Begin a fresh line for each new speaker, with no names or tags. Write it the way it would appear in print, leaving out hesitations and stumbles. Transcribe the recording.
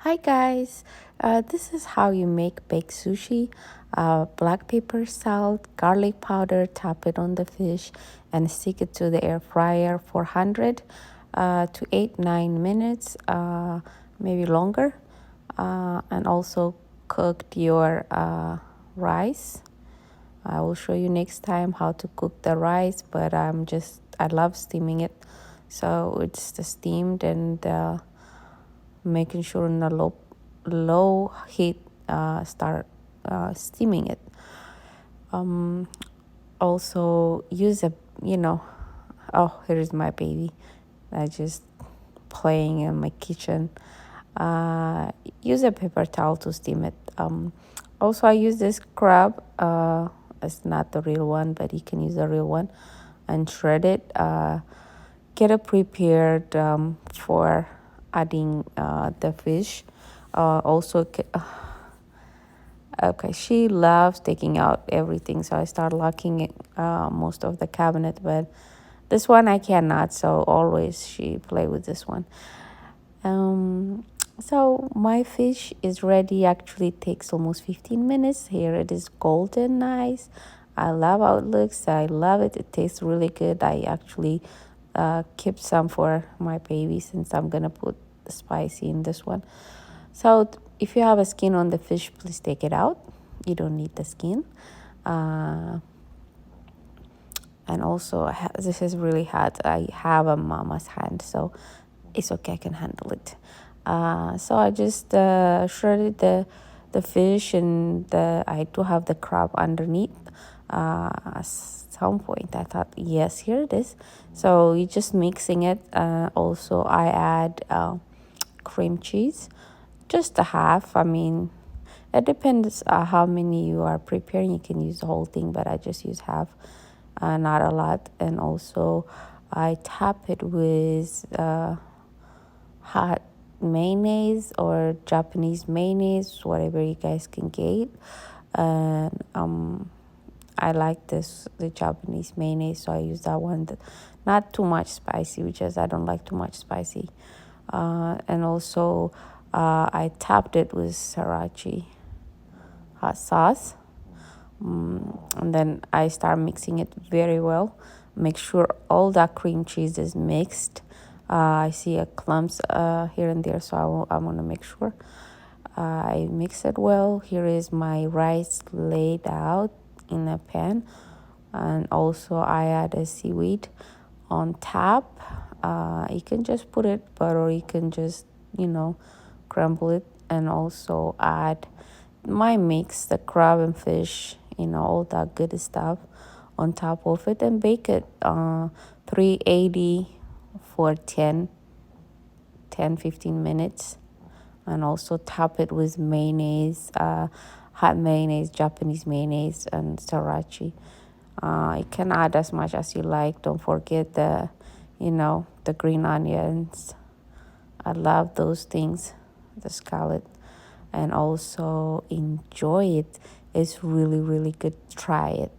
Hi guys, this is how you make baked sushi. Black pepper, salt, garlic powder, tap it on the fish and stick it to the air fryer for 100 to 8-9 minutes, maybe longer. And also cooked your rice. I will show you next time how to cook the rice, but I love steaming it. So it's the steamed and making sure in a low heat, start steaming it. Also use here is my baby. I just playing in my kitchen. Use a paper towel to steam it. Also I use this crab. It's not the real one, but you can use the real one and shred it. Get it prepared for adding the fish. Okay, she loves taking out everything, so I start locking it, most of the cabinet, but this one I cannot, so always she play with this one. So my fish is ready. Actually, it takes almost 15 minutes. Here it is golden nice. I love how it looks. I love it. It tastes really good. I actually keep some for my baby since I'm gonna put the spicy in this one. So if you have a skin on the fish, please take it out. You don't need the skin. And also, this is really hot. I have a mama's hand, so it's okay. I can handle it. So I just shredded the fish, and I do have the crab underneath. At some point, I thought, yes, here it is. So you just mixing it. Also, I add cream cheese, just a half. I mean, it depends how many you are preparing. You can use the whole thing, but I just use half, not a lot. And also, I tap it with hot mayonnaise or Japanese mayonnaise, whatever you guys can get. And I like the Japanese mayonnaise, so I use that one. Not too much spicy, because I don't like too much spicy. And also, I tapped it with sriracha hot sauce. And then I start mixing it very well. Make sure all that cream cheese is mixed. I see a clumps here and there, so I want to make sure I mix it well. Here is my rice laid out in a pan, and also I add a seaweed on top. You can just put it butter, or you can just crumble it, and also add my mix, the crab and fish, all that good stuff on top of it, and bake it 380 for 15 minutes. And also top it with mayonnaise, hot mayonnaise, Japanese mayonnaise, and sriracha. You can add as much as you like. Don't forget the green onions. I love those things, the scallop. And also enjoy it. It's really, really good. Try it.